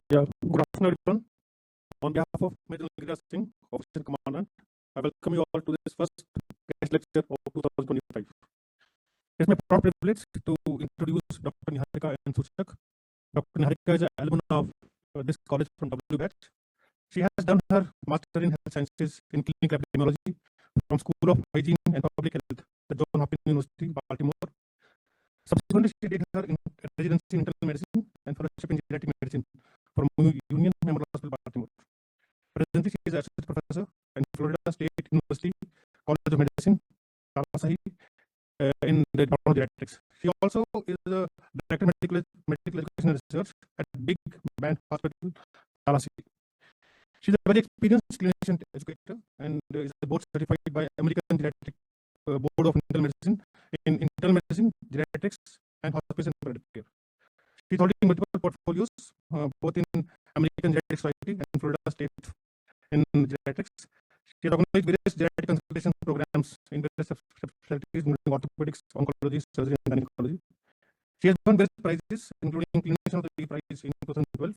Yeah, good afternoon, everyone. On behalf of Major Leader Singh, Officer Commandant, I welcome you all to this first guest lecture of 2025. It's my proud privilege to introduce Dr. Niharika and Suchak. Dr. Niharika is an alumna of this college from W batch. She has done her Master in Health Sciences in Clinical Epidemiology from School of Hygiene and Public Health, the Johns Hopkins University, Baltimore. Subsequently, she did her residency in internal medicine and fellowship in genetic medicine from Union Memorial Hospital, Baltimore. Presently, she is associate professor in Florida State University College of Medicine, Tallahassee, in the Department of Genetics. She also is the director of medical education and research at Big Band Hospital, Tallahassee. She's a very experienced clinician educator and is board certified by American Genetic Board of Internal Medicine in internal medicine, genetics, and hospice and palliative care. She's holding multiple portfolios, both in American Genetic Society and Florida State in genetics. She has organized various genetic consultation programs in various specialties, including orthopedics, oncology, surgery, and gynecology. She has won various prizes, including Clinician of the Year Prize in 2012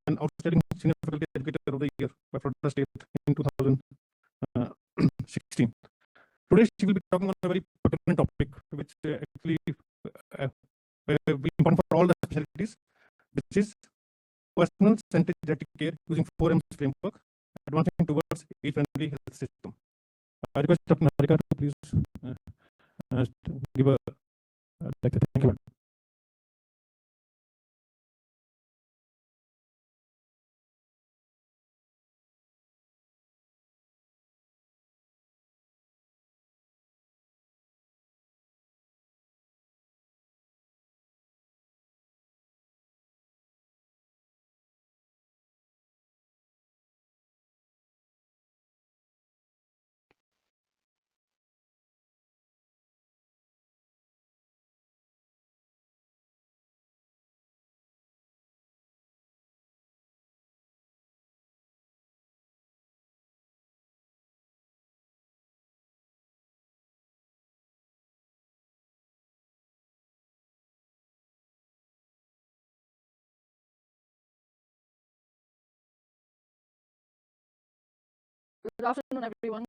and Outstanding Senior Faculty Educator of the Year by Florida State in 2016. Today, she will be talking on a very pertinent topic, which actually will be important for all the specialties, which is personal centered genetic care using 4M's framework, advancing towards age-friendly health system. I request Dr. Niharika to please give a lecture. Thank you. Good afternoon, everyone.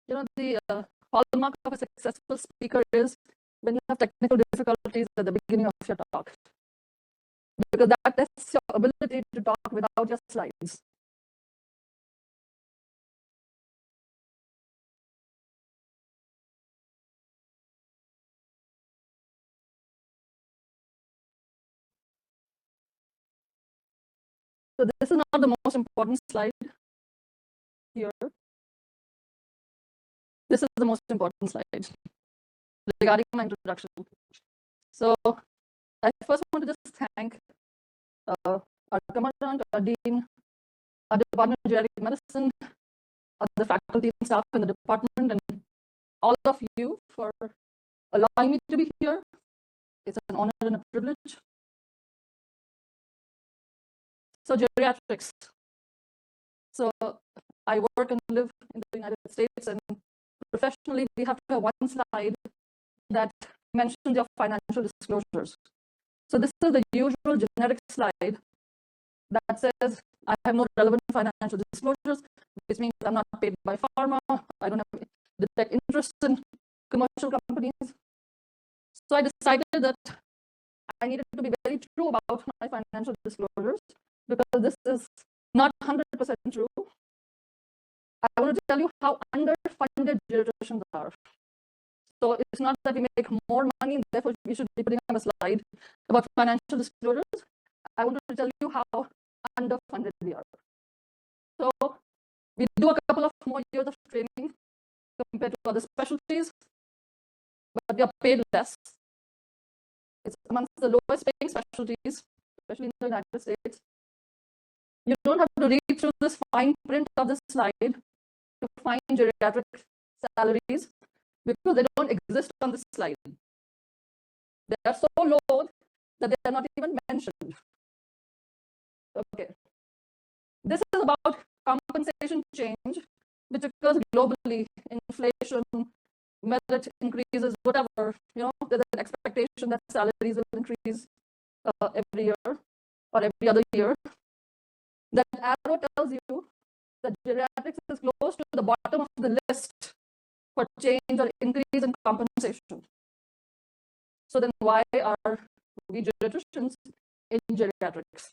The hallmark of a successful speaker is when you have technical difficulties at the beginning of your talk, because that tests your ability to talk without your slides. So this is not the most important slide here. This is the most important slide regarding my introduction. So I first want to just thank our commandant, our dean, our department of genetic medicine, the faculty and staff in the department, and all of you for allowing me to be here. It's an honor and a privilege. So geriatrics. So I work and live in the United States, and professionally, we have to have one slide that mentions your financial disclosures. So this is the usual genetic slide that says I have no relevant financial disclosures, which means I'm not paid by pharma. I don't have direct interest in commercial companies. So I decided that I needed to be very true about my financial disclosures, because this is not 100% true. I want to tell you how underfunded geriatricians are. So it's not that we make more money, therefore we should be putting on a slide about financial disclosures. I want to tell you how underfunded we are. So we do a couple of more years of training compared to other specialties, but we are paid less. It's amongst the lowest paying specialties, especially in the United States. You don't have to read through this fine print of this slide to find geriatric salaries, because they don't exist on this slide. They are so low that they are not even mentioned. Okay. This is about compensation change, which occurs globally. Inflation, merit increases, whatever, there's an expectation that salaries will increase every year or every other year. That arrow tells you that geriatrics is close to the bottom of the list for change or increase in compensation. So then why are we geriatricians in geriatrics?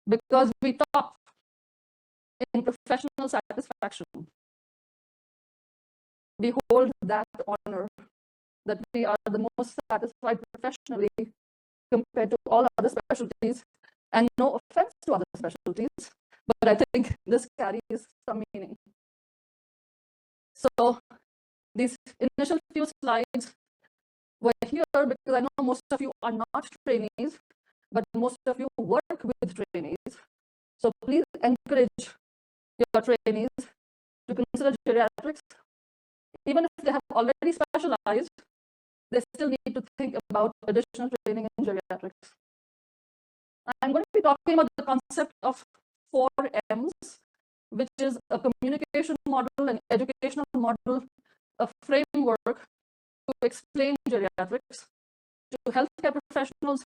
Because we top in professional satisfaction. We hold that honor that we are the most satisfied professionally compared to all other specialties. And no offense to other specialties, but I think this carries some meaning. So these initial few slides were here because I know most of you are not trainees, but most of you work with trainees. So please encourage your trainees to consider geriatrics. Even if they have already specialized, they still need to think about additional training in geriatrics. I'm going to be talking about the concept of 4 M's, which is a communication model, an educational model, a framework to explain geriatrics to healthcare professionals,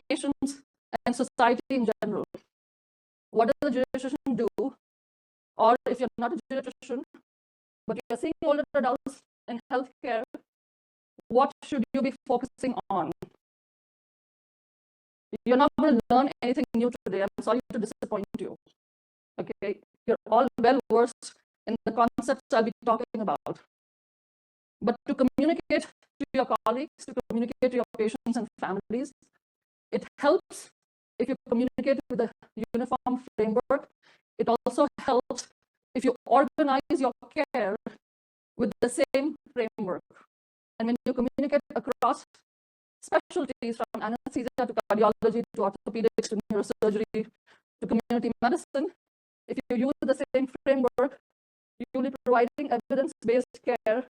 patients, and society in general. What does a geriatrician do? Or if you're not a geriatrician, but you're seeing older adults in healthcare, what should you be focusing on? You're not going to learn anything new today. I'm sorry to disappoint you. Okay, you're all well versed in the concepts I'll be talking about. But to communicate to your colleagues, to communicate to your patients and families, it helps if you communicate with a uniform framework. It also helps if you organize your care with the same framework. And when you communicate across specialties from anesthesia to cardiology to orthopedics to neurosurgery to community medicine, if you use the same framework, you will be providing evidence-based care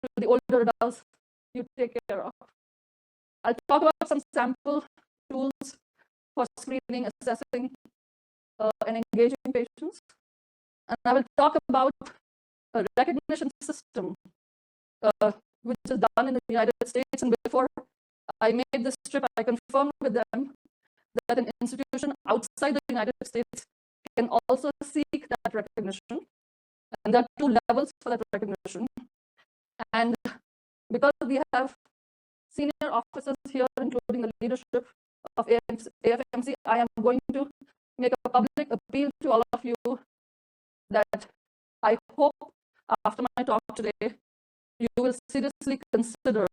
to the older adults you take care of. I'll talk about some sample tools for screening, assessing, and engaging patients. And I will talk about a recognition system, which is done in the United States. And before I made this trip, I confirmed with them that an institution outside the United States can also seek that recognition. And there are 2 levels for that recognition. And because we have senior officers here, including the leadership of AFMC, I am going to make a public appeal to all of you that I hope after my talk today, you will seriously consider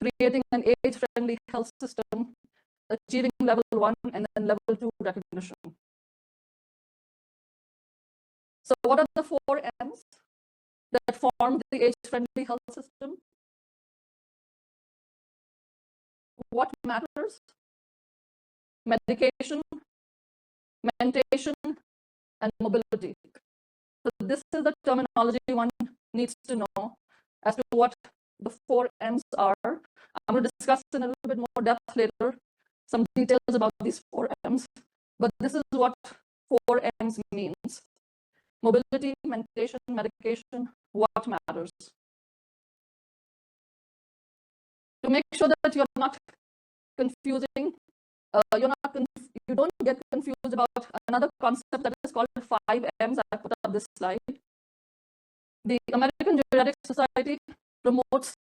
creating an age-friendly health system, achieving level 1 and then level 2 recognition. So what are the 4 M's that form the age-friendly health system? What matters? Medication, mentation, and mobility. So this is the terminology one needs to know as to what the 4 M's are. I'm going to discuss in a little bit more depth later some details about these 4 M's, but this is what 4 M's means. Mobility, mentation, medication, what matters. To make sure that you're not confusing, you don't get confused about another concept that is called 5 M's. I put up this slide. The American Geriatric Society promotes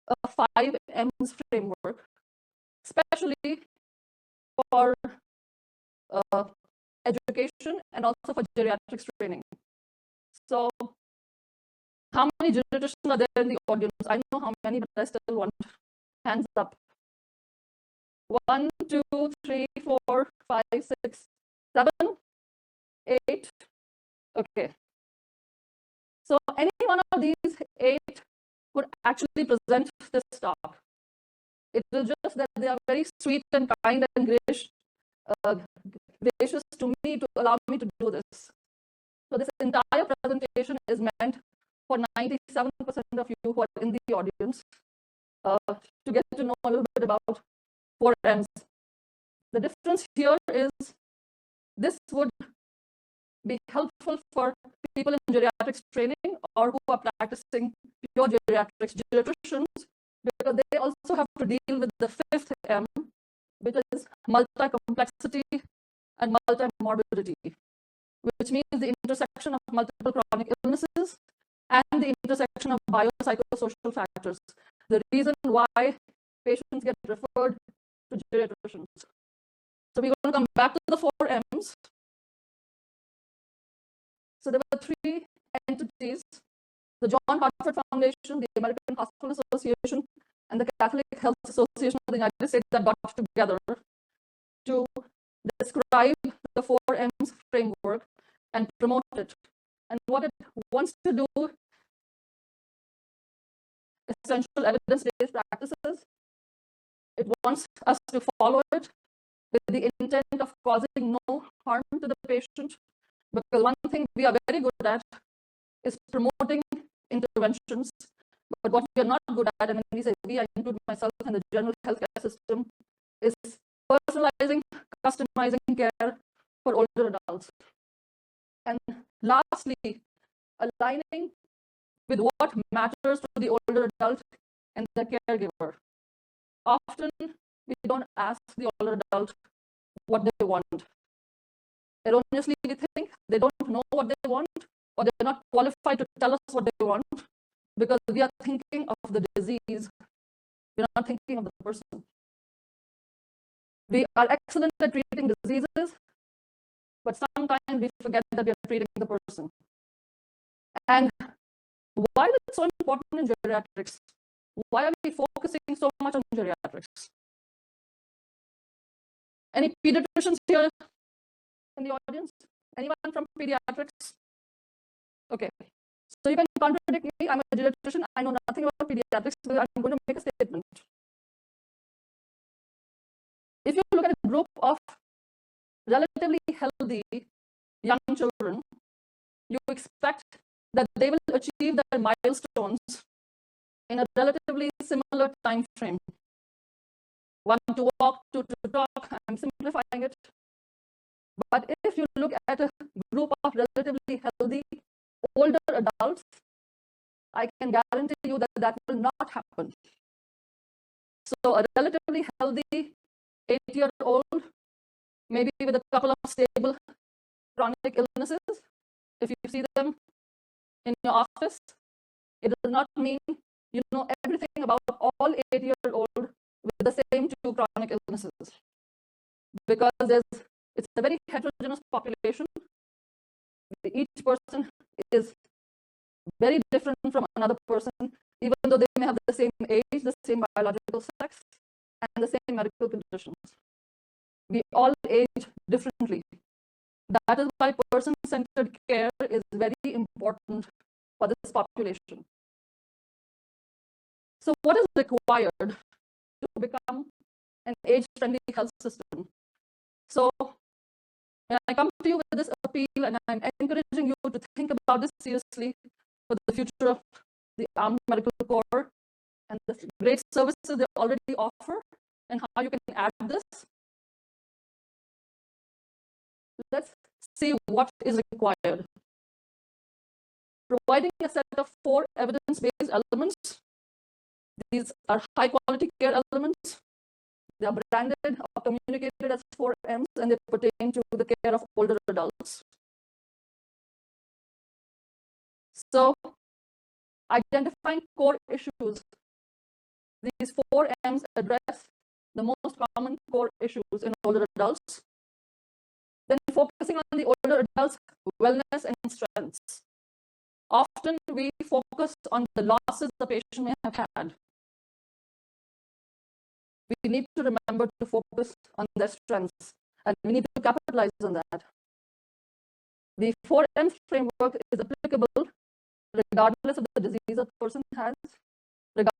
a 5 M's framework, especially for education and also for geriatrics training. So, how many geriatricians are there in the audience? I know how many, but I still want hands up. 1, 2, 3, 4, 5, 6, 7, 8. Okay. So any one of these 8 could actually present this talk. It is just that they are very sweet and kind and gracious to me to allow me to do this. So this entire presentation is meant for 97% of you who are in the audience to get to know a little bit about 4 M's. The difference here is this would be helpful for people in geriatrics training or who are practicing pure geriatrics, geriatricians, because they also have to deal with the fifth M, which is multi-complexity and multi-morbidity, which means the intersection of multiple chronic illnesses and the intersection of biopsychosocial factors, the reason why patients get referred to geriatricians. So we're going to come back to the 4 M's. So there were 3 entities: the John Hartford Foundation, the American Hospital Association, and the Catholic Health Association of the United States that got together to describe the 4 M's framework and promote it. And what it wants to do, essential evidence-based practices, it wants us to follow it with the intent of causing no harm to the patient. Because one thing we are very good at is promoting interventions, but what we are not good at, and when we say we, I include myself and the general healthcare system, is personalizing, customizing care for older adults. And lastly, aligning with what matters to the older adult and the caregiver. Often, we don't ask the older adult what they want. Erroneously, we think they don't know what they want, or they're not qualified to tell us what they want, because we are thinking of the disease. We're not thinking of the person. We are excellent at treating diseases, but sometimes we forget that we are treating the person. And why is it so important in geriatrics? Why are we focusing so much on geriatrics? Any pediatricians here in the audience? Anyone from pediatrics? Okay, so you can contradict me. I'm a geriatrician. I know nothing about pediatrics, but I'm going to make a statement. If you look at a group of relatively healthy young children, you expect that they will achieve their milestones in a relatively similar time frame. 1 to walk, 2 to talk. I'm simplifying it. But if you look at a group of relatively healthy older adults, I can guarantee you that that will not happen. So a relatively healthy 8-year-old, maybe with a couple of stable chronic illnesses, if you see them in your office, it does not mean you know everything about all 8-year-old with the same 2 chronic illnesses, because it's a very heterogeneous population. Each person is very different from another person, even though they may have the same age, the same biological sex, and the same medical conditions. We all age differently. That is why person-centered care is very important for this population. So what is required to become an age-friendly health system? So when I come to you with this appeal, and I'm encouraging you to think about this seriously for the future of the Armed Medical Corps and the great services they already offer and how you can add this, let's see what is required. Providing a set of 4 evidence-based elements. These are high-quality care elements. They are branded or communicated as 4 M's, and they pertain to the care of older adults. So, identifying core issues. These 4 M's address the most common core issues in older adults. Then focusing on the older adults' wellness and strengths. Often we focus on the losses the patient may have had. We need to remember to focus on their strengths, and we need to capitalize on that. The 4 M's framework is applicable regardless of the disease a person has, regardless